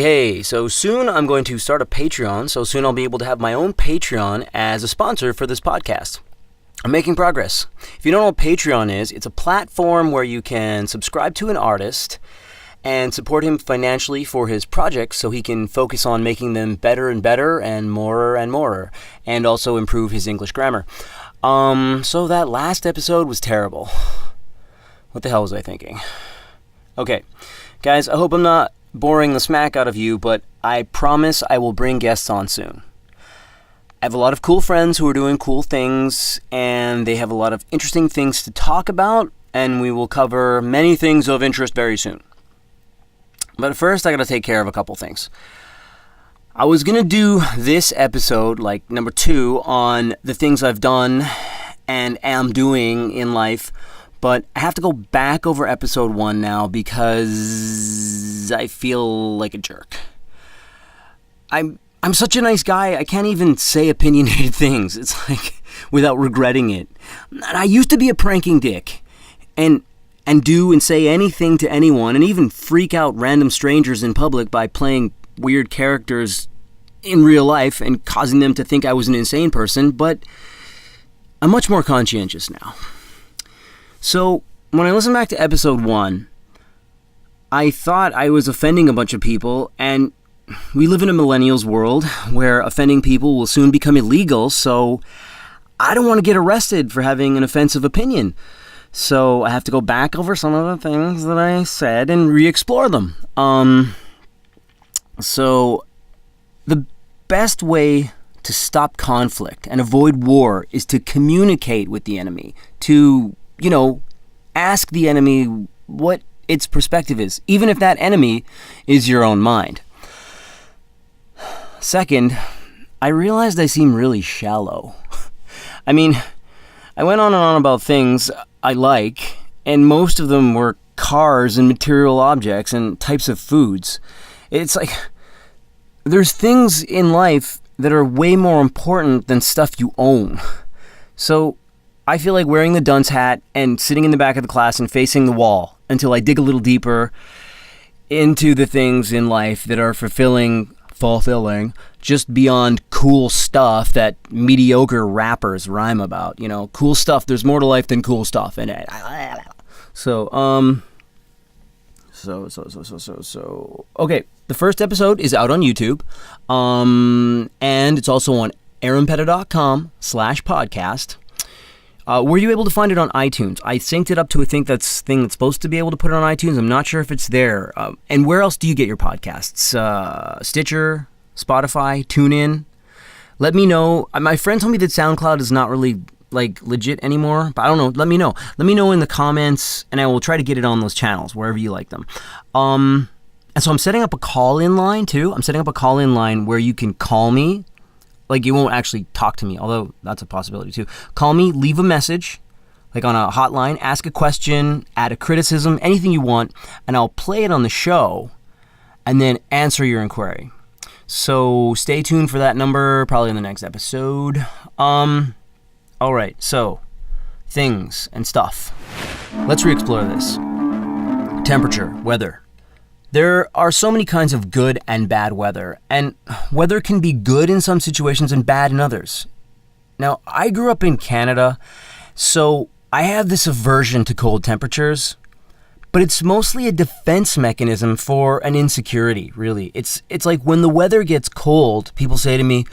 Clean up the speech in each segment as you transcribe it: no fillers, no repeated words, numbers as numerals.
Hey, so soon I'm going to start a Patreon, so soon I'll be able to have my own Patreon as a sponsor for this podcast. I'm making progress. If you don't know what Patreon is, it's a platform where you can subscribe to an artist and support him financially for his projects so he can focus on making them better and better and more, and also improve his English grammar. So that last episode was terrible. What the hell was I thinking? Okay, guys, I hope I'm not boring the smack out of you, but I promise I will bring guests on soon. I have a lot of cool friends who are doing cool things, and they have a lot of interesting things to talk about, and we will cover many things of interest very soon. But first, I gotta take care of a couple things. I was gonna do this episode, like number 2, on the things I've done and am doing in life, but I have to go back over episode 1 now because I feel like a jerk. I'm such a nice guy, I can't even say opinionated things. It's like, without regretting it. I used to be a pranking dick, and do and say anything to anyone, and even freak out random strangers in public by playing weird characters in real life and causing them to think I was an insane person, but I'm much more conscientious now. So, when I listened back to episode 1, I thought I was offending a bunch of people, and we live in a millennials world where offending people will soon become illegal, so I don't want to get arrested for having an offensive opinion. So I have to go back over some of the things that I said and re-explore them. So the best way to stop conflict and avoid war is to communicate with the enemy, to, ask the enemy what its perspective is, even if that enemy is your own mind. Second, I realized I seem really shallow. I mean, I went on and on about things I like, and most of them were cars and material objects and types of foods. It's like, there's things in life that are way more important than stuff you own. So, I feel like wearing the dunce hat and sitting in the back of the class and facing the wall until I dig a little deeper into the things in life that are fulfilling, just beyond cool stuff that mediocre rappers rhyme about. Cool stuff. There's more to life than cool stuff. And okay. The first episode is out on YouTube, and it's also on aaronpeta.com/podcast. Were you able to find it on iTunes? I synced it up to a thing that's supposed to be able to put it on iTunes. I'm not sure if it's there. And where else do you get your podcasts? Stitcher, Spotify, TuneIn? Let me know. My friend told me that SoundCloud is not really legit anymore, but I don't know. Let me know. Let me know in the comments, and I will try to get it on those channels wherever you like them. And so I'm setting up a call-in line too. I'm setting up a call-in line where you can call me. You won't actually talk to me, although that's a possibility too. Call me, leave a message, on a hotline, ask a question, add a criticism, anything you want, and I'll play it on the show and then answer your inquiry. So stay tuned for that number, probably in the next episode. Alright, so things and stuff. Let's re-explore this. Temperature, weather. There are so many kinds of good and bad weather, and weather can be good in some situations and bad in others. Now, I grew up in Canada, so I have this aversion to cold temperatures, but it's mostly a defense mechanism for an insecurity, really. It's like when the weather gets cold, people say to me,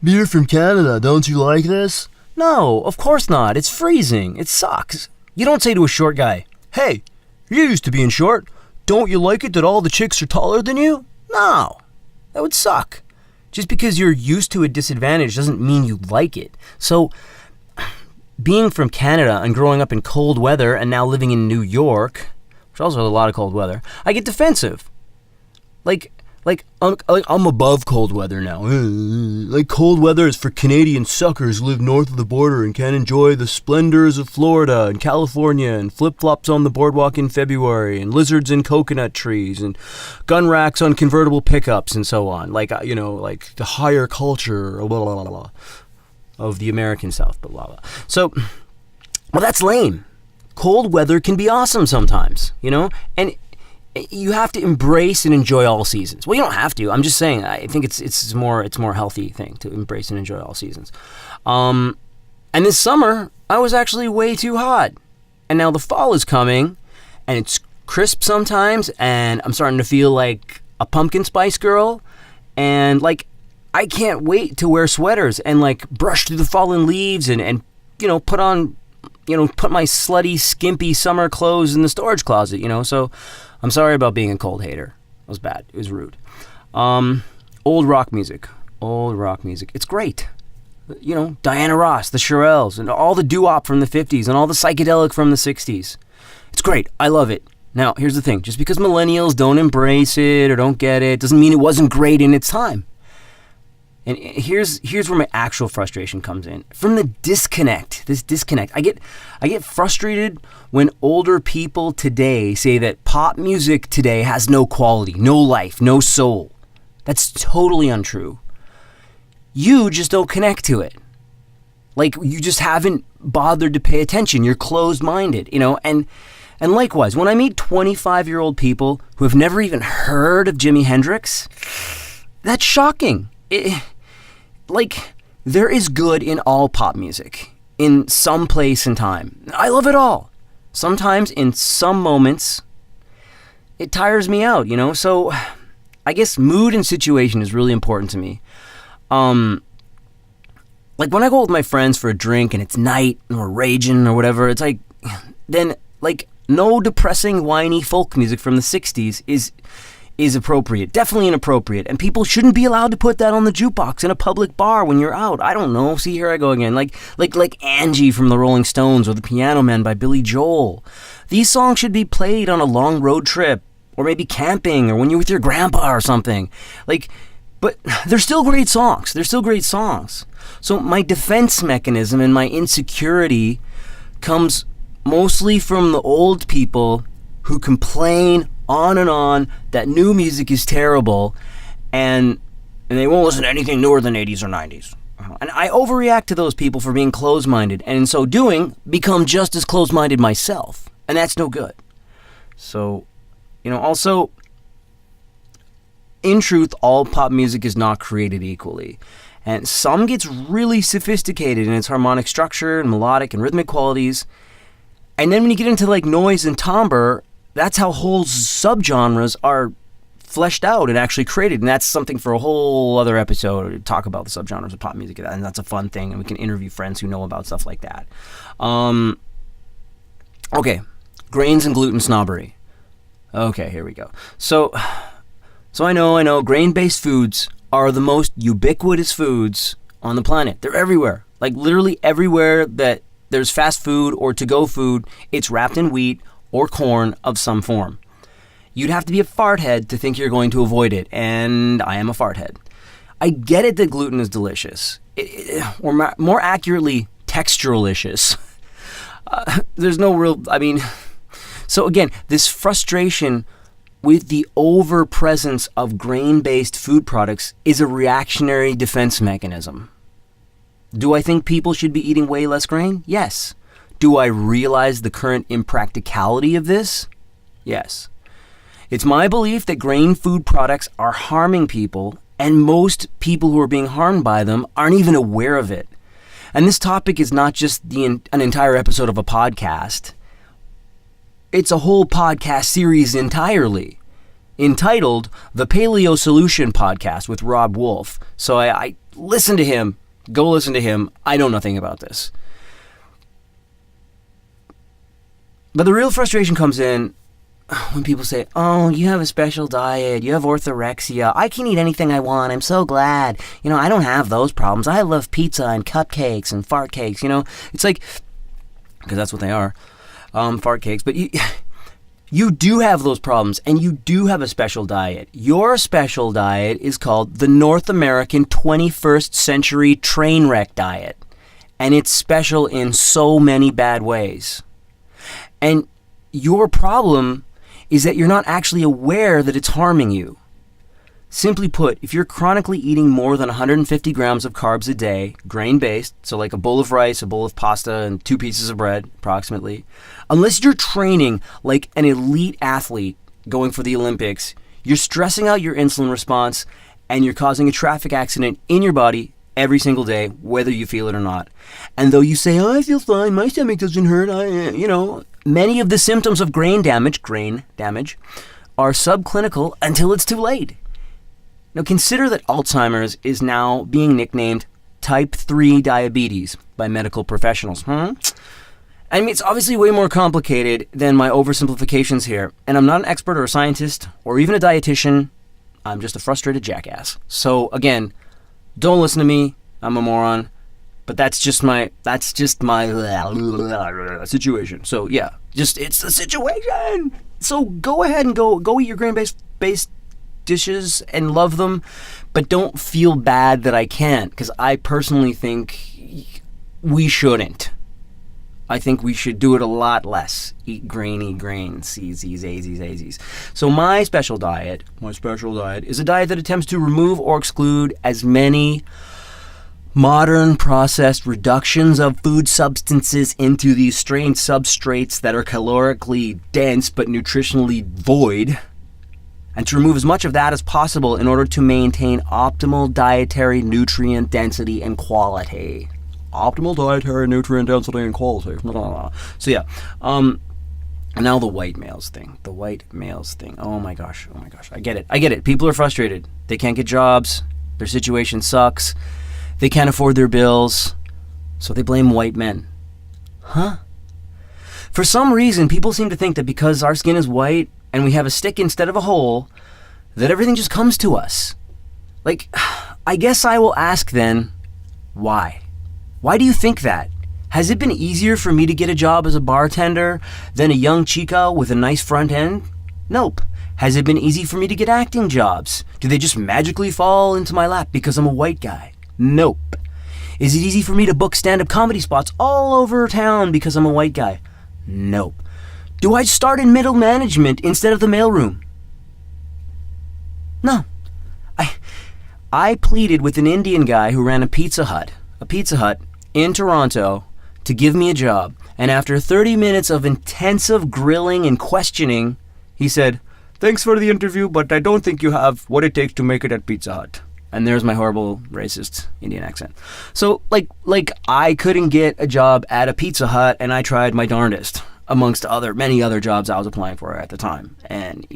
"You're from Canada, don't you like this?" No, of course not. It's freezing. It sucks. You don't say to a short guy, "Hey, you used to being short. Don't you like it that all the chicks are taller than you?" No, that would suck. Just because you're used to a disadvantage doesn't mean you like it. So, being from Canada and growing up in cold weather and now living in New York, which also has a lot of cold weather, I get defensive. I'm above cold weather now. Cold weather is for Canadian suckers who live north of the border and can't enjoy the splendors of Florida and California and flip-flops on the boardwalk in February and lizards in coconut trees and gun racks on convertible pickups and so on. The higher culture, blah, blah, blah, blah, of the American South, blah, blah, blah. So, well, that's lame. Cold weather can be awesome sometimes, and you have to embrace and enjoy all seasons. Well, you don't have to. I'm just saying. I think it's more healthy thing to embrace and enjoy all seasons. And this summer, I was actually way too hot. And now the fall is coming, and it's crisp sometimes, and I'm starting to feel like a pumpkin spice girl, and like I can't wait to wear sweaters and like brush through the fallen leaves and put on, put my slutty, skimpy summer clothes in the storage closet, So I'm sorry about being a cold hater. It was bad. It was rude. Old rock music. It's great. Diana Ross, the Shirelles, and all the doo-wop from the 50s and all the psychedelic from the 60s. It's great. I love it. Now, here's the thing. Just because millennials don't embrace it or don't get it doesn't mean it wasn't great in its time. And here's where my actual frustration comes in. From the disconnect. I get frustrated when older people today say that pop music today has no quality, no life, no soul. That's totally untrue. You just don't connect to it. Like, you just haven't bothered to pay attention. You're closed-minded, and likewise, when I meet 25-year-old people who have never even heard of Jimi Hendrix, that's shocking. There is good in all pop music, in some place and time. I love it all. Sometimes, in some moments, it tires me out, So, I guess mood and situation is really important to me. Like when I go with my friends for a drink and it's night and we're raging or whatever, it's like, then like no depressing, whiny folk music from the 60s is appropriate. Definitely inappropriate. And people shouldn't be allowed to put that on the jukebox in a public bar when you're out. I don't know. See, here I go again. Like Angie from the Rolling Stones or The Piano Man by Billy Joel. These songs should be played on a long road trip or maybe camping or when you're with your grandpa or something. But they're still great songs. So my defense mechanism and my insecurity comes mostly from the old people who complain on and on that new music is terrible and they won't listen to anything newer than 80s or 90s. And I overreact to those people for being closed-minded, and in so doing, become just as closed-minded myself. And that's no good. So, also, in truth, all pop music is not created equally. And some gets really sophisticated in its harmonic structure and melodic and rhythmic qualities. And then when you get into like noise and timbre, that's how whole subgenres are fleshed out and actually created. And that's something for a whole other episode to talk about the subgenres of pop music. And that's a fun thing. And we can interview friends who know about stuff like that. Okay. Grains and gluten snobbery. Okay, here we go. So I know grain-based foods are the most ubiquitous foods on the planet. They're everywhere. Like literally everywhere that there's fast food or to-go food, it's wrapped in wheat or corn of some form. You'd have to be a farthead to think you're going to avoid it, and I am a farthead. I get it that gluten is delicious, or more accurately, texturalicious. There's no real, so again, this frustration with the over-presence of grain-based food products is a reactionary defense mechanism. Do I think people should be eating way less grain? Yes. Do I realize the current impracticality of this? Yes. It's my belief that grain food products are harming people, and most people who are being harmed by them aren't even aware of it. And this topic is not just an entire episode of a podcast. It's a whole podcast series entirely, entitled The Paleo Solution Podcast with Rob Wolf. So I listen to him. Go listen to him. I know nothing about this. But the real frustration comes in when people say, oh, you have a special diet, you have orthorexia, I can eat anything I want, I'm so glad. I don't have those problems. I love pizza and cupcakes and fart cakes, It's like, because that's what they are, fart cakes. But you do have those problems, and you do have a special diet. Your special diet is called the North American 21st Century Trainwreck Diet. And it's special in so many bad ways. And your problem is that you're not actually aware that it's harming you. Simply put, if you're chronically eating more than 150 grams of carbs a day, grain-based, so like a bowl of rice, a bowl of pasta, and 2 pieces of bread, approximately, unless you're training like an elite athlete going for the Olympics, you're stressing out your insulin response and you're causing a traffic accident in your body every single day, whether you feel it or not. And though you say, I feel fine, my stomach doesn't hurt, many of the symptoms of grain damage, are subclinical until it's too late. Now consider that Alzheimer's is now being nicknamed type 3 diabetes by medical professionals. I mean, it's obviously way more complicated than my oversimplifications here, and I'm not an expert or a scientist or even a dietitian. I'm just a frustrated jackass. So again, don't listen to me. I'm a moron. But that's just my situation. So yeah, it's the situation. So go ahead and go eat your grain-based dishes and love them, but don't feel bad that I can't, because I personally think we shouldn't. I think we should do it a lot less. Eat grains, C's, A's. So my special diet is a diet that attempts to remove or exclude as many modern processed reductions of food substances into these strange substrates that are calorically dense but nutritionally void, and to remove as much of that as possible in order to maintain optimal dietary nutrient density and quality. Optimal dietary nutrient density and quality. So yeah, now the white males thing. Oh my gosh. I get it. People are frustrated. They can't get jobs. Their situation sucks. They can't afford their bills. So they blame white men. Huh? For some reason, people seem to think that because our skin is white and we have a stick instead of a hole, that everything just comes to us. Like, I guess I will ask then, why? Why do you think that? Has it been easier for me to get a job as a bartender than a young chica with a nice front end? Nope. Has it been easy for me to get acting jobs? Do they just magically fall into my lap because I'm a white guy? Nope. Is it easy for me to book stand-up comedy spots all over town because I'm a white guy? Nope. Do I start in middle management instead of the mailroom? No. I pleaded with an Indian guy who ran a Pizza Hut in Toronto to give me a job, and after 30 minutes of intensive grilling and questioning, he said, "Thanks for the interview, but I don't think you have what it takes to make it at Pizza Hut." And there's my horrible racist Indian accent. So, like I couldn't get a job at a Pizza Hut, and I tried my darndest amongst many other jobs I was applying for at the time. And,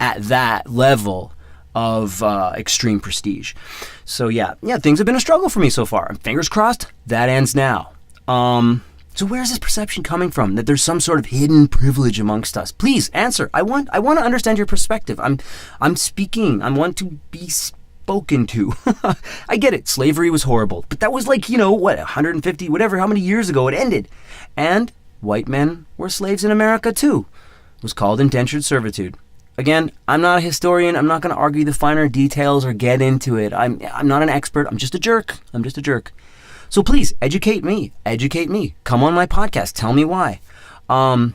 at that level of extreme prestige. So yeah, things have been a struggle for me so far. Fingers crossed, that ends now. So where's this perception coming from that there's some sort of hidden privilege amongst us? Please answer. I want to understand your perspective. I'm speaking. I want to be spoken to. I get it. Slavery was horrible, but that was 150, whatever, how many years ago it ended. And white men were slaves in America too. It was called indentured servitude. Again, I'm not a historian. I'm not going to argue the finer details or get into it. I'm not an expert. I'm just a jerk. So please, educate me. Come on my podcast. Tell me why. And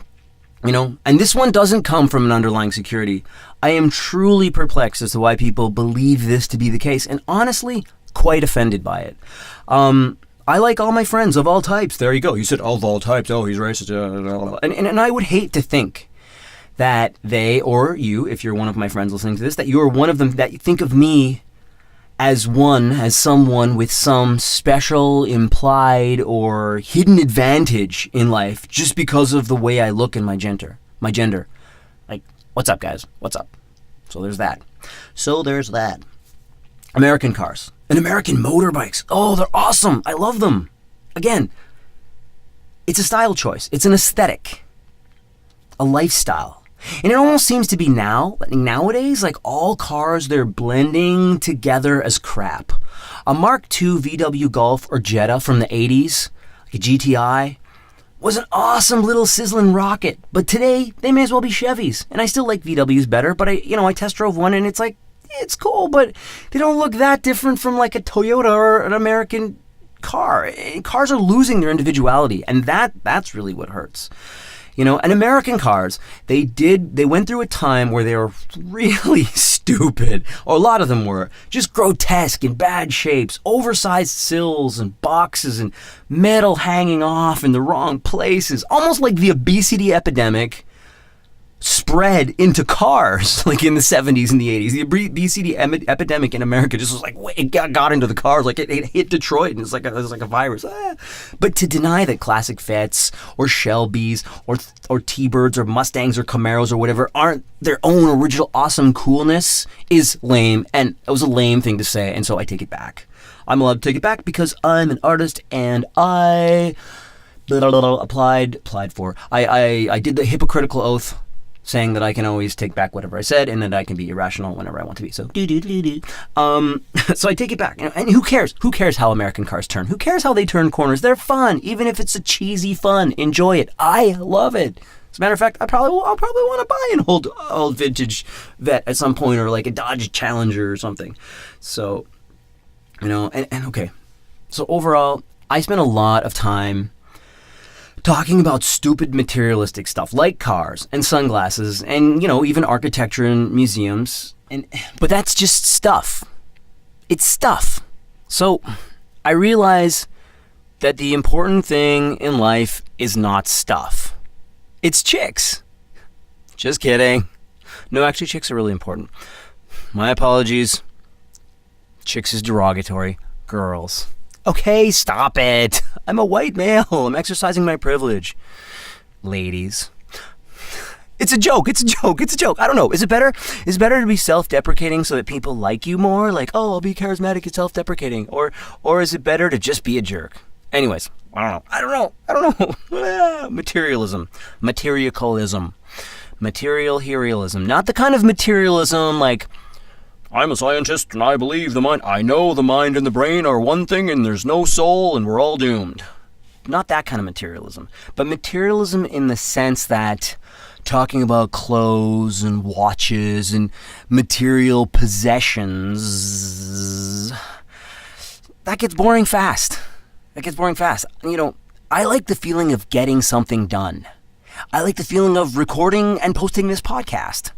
this one doesn't come from an underlying security. I am truly perplexed as to why people believe this to be the case, and honestly, quite offended by it. I like all my friends of all types. There you go. You said of all types. Oh, he's racist. And I would hate to think that they, or you, if you're one of my friends listening to this, that you're one of them, that you think of me as someone with some special implied or hidden advantage in life just because of the way I look and my gender. Like, what's up, guys? What's up? So there's that. American cars and American motorbikes. Oh, they're awesome. I love them. Again, it's a style choice. It's an aesthetic, a lifestyle. And it almost seems to be nowadays, like all cars, they're blending together as crap. A Mark II VW Golf or Jetta from the 80s, like a GTI, was an awesome little sizzling rocket. But today, they may as well be Chevys. And I still like VWs better, but I test drove one and it's it's cool, but they don't look that different from like a Toyota or an American car. Cars are losing their individuality, and that's really what hurts. And American cars, they went through a time where they were really stupid, or a lot of them were, just grotesque in bad shapes, oversized sills and boxes and metal hanging off in the wrong places, almost like the obesity epidemic spread into cars, like in the 70s and the 80s. The obesity epidemic in America just was like, it got into the cars, like it hit Detroit, and it was like a virus. But to deny that classic Fiats or Shelbys or T-Birds or Mustangs or Camaros or whatever aren't their own original awesome coolness is lame, and it was a lame thing to say, and so I take it back. I'm allowed to take it back because I'm an artist, and I applied for. I did the hypocritical oath, saying that I can always take back whatever I said, and that I can be irrational whenever I want to be. So so I take it back. And who cares? Who cares how American cars turn? Who cares how they turn corners? They're fun, even if it's a cheesy fun. Enjoy it. I love it. As a matter of fact, I'll probably want to buy an old vintage Vet at some point, or like a Dodge Challenger or something. So, and okay. So overall, I spent a lot of time talking about stupid materialistic stuff like cars and sunglasses and, even architecture and museums. But that's just stuff. It's stuff. So I realize that the important thing in life is not stuff. It's chicks. Just kidding. No, actually, chicks are really important. My apologies. Chicks is derogatory. Girls. Okay, stop it. I'm a white male. I'm exercising my privilege. Ladies. It's a joke. It's a joke. I don't know. Is it better to be self-deprecating so that people like you more? Like, oh, I'll be charismatic and self-deprecating. Or is it better to just be a jerk? Anyways, I don't know. Materialism. Materialism. Material heroism. Not the kind of materialism like, I'm a scientist and I believe the mind. I know the mind and the brain are one thing and there's no soul and we're all doomed. Not that kind of materialism. But materialism in the sense that talking about clothes and watches and material possessions, that gets boring fast. I like the feeling of getting something done. I like the feeling of recording and posting this podcast.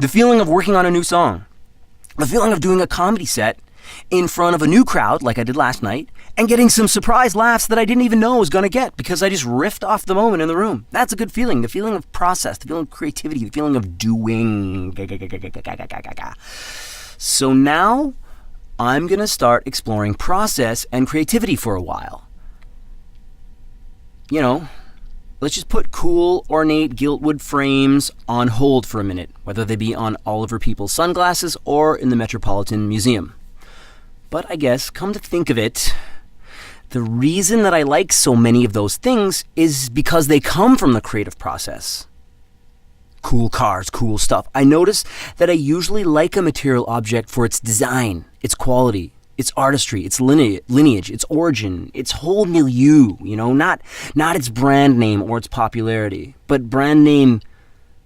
The feeling of working on a new song. The feeling of doing a comedy set in front of a new crowd like I did last night and getting some surprise laughs that I didn't even know I was going to get because I just riffed off the moment in the room. That's a good feeling. The feeling of process, the feeling of creativity, the feeling of doing. So now I'm going to start exploring process and creativity for a while. Let's just put cool, ornate giltwood frames on hold for a minute, whether they be on Oliver People's sunglasses or in the Metropolitan Museum. But I guess, come to think of it, the reason that I like so many of those things is because they come from the creative process. Cool cars, cool stuff. I notice that I usually like a material object for its design, its quality, its artistry, its lineage, its origin, its whole milieu, not its brand name or its popularity, but brand name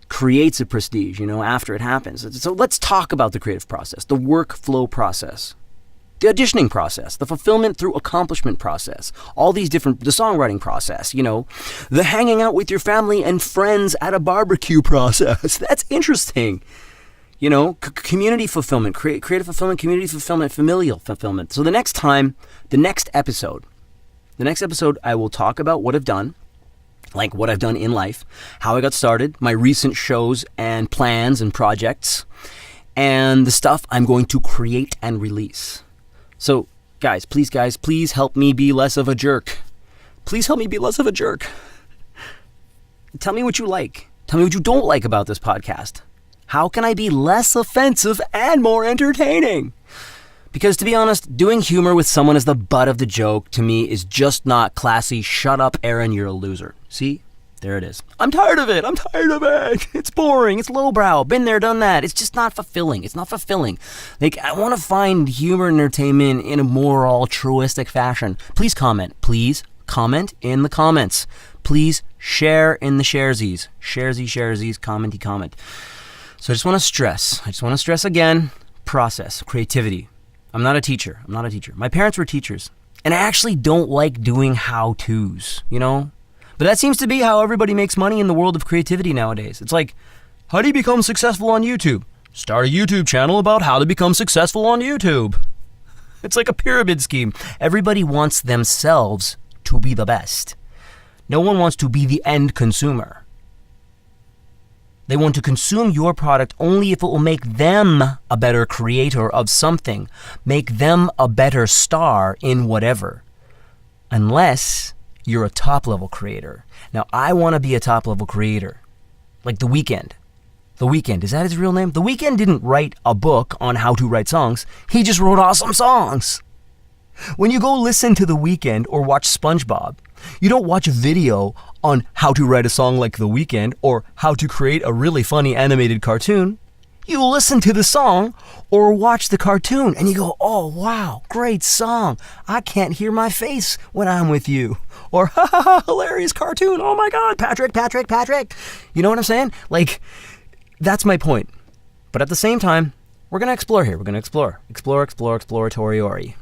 creates a prestige, after it happens. So let's talk about the creative process, the workflow process, the auditioning process, the fulfillment through accomplishment process, all these different, the songwriting process, the hanging out with your family and friends at a barbecue process. That's interesting. Community fulfillment, creative fulfillment, community fulfillment, familial fulfillment. So the next episode, I will talk about what I've done, like what I've done in life, how I got started, my recent shows and plans and projects, and the stuff I'm going to create and release. So, guys, please help me be less of a jerk. Please help me be less of a jerk. Tell me what you like. Tell me what you don't like about this podcast. How can I be less offensive and more entertaining? Because to be honest, doing humor with someone as the butt of the joke to me is just not classy. Shut up, Aaron, you're a loser. See? There it is. I'm tired of it. It's boring. It's lowbrow. Been there, done that. It's just not fulfilling. Like, I want to find humor and entertainment in a more altruistic fashion. Please comment. In the comments. Please share in the sharesies. Sharesies, comment. So I just want to stress again, process, creativity. I'm not a teacher. My parents were teachers. And I actually don't like doing how-tos, But that seems to be how everybody makes money in the world of creativity nowadays. It's like, how do you become successful on YouTube? Start a YouTube channel about how to become successful on YouTube. It's like a pyramid scheme. Everybody wants themselves to be the best. No one wants to be the end consumer. They want to consume your product only if it will make them a better creator of something, make them a better star in whatever. Unless you're a top-level creator. Now, I want to be a top-level creator. Like The Weeknd. The Weeknd, is that his real name? The Weeknd didn't write a book on how to write songs. He just wrote awesome songs. When you go listen to The Weeknd or watch SpongeBob, you don't watch a video on how to write a song like The Weeknd or how to create a really funny animated cartoon. You listen to the song or watch the cartoon and you go, oh, wow, great song. I can't hear my face when I'm with you. Or, ha ha ha, hilarious cartoon. Oh my God, Patrick. You know what I'm saying? Like, that's my point. But at the same time, we're going to explore here. We're going to explore. Exploratory.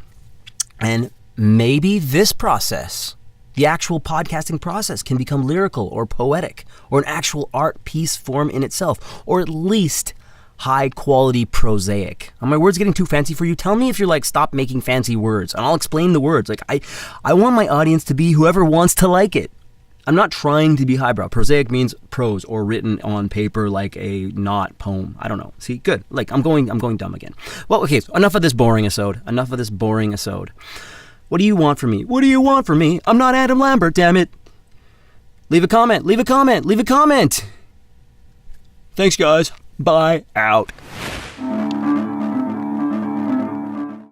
And maybe this process, the actual podcasting process, can become lyrical or poetic or an actual art piece form in itself, or at least high quality prosaic. Are my words getting too fancy for you? Tell me if you're like, stop making fancy words and I'll explain the words. Like I want my audience to be whoever wants to like it. I'm not trying to be highbrow. Prosaic means prose or written on paper like a not poem. I don't know. See, good. Like I'm going dumb again. Well, okay, so enough of this boring episode. What do you want from me? I'm not Adam Lambert, damn it. Leave a comment. Thanks, guys. Bye. Out.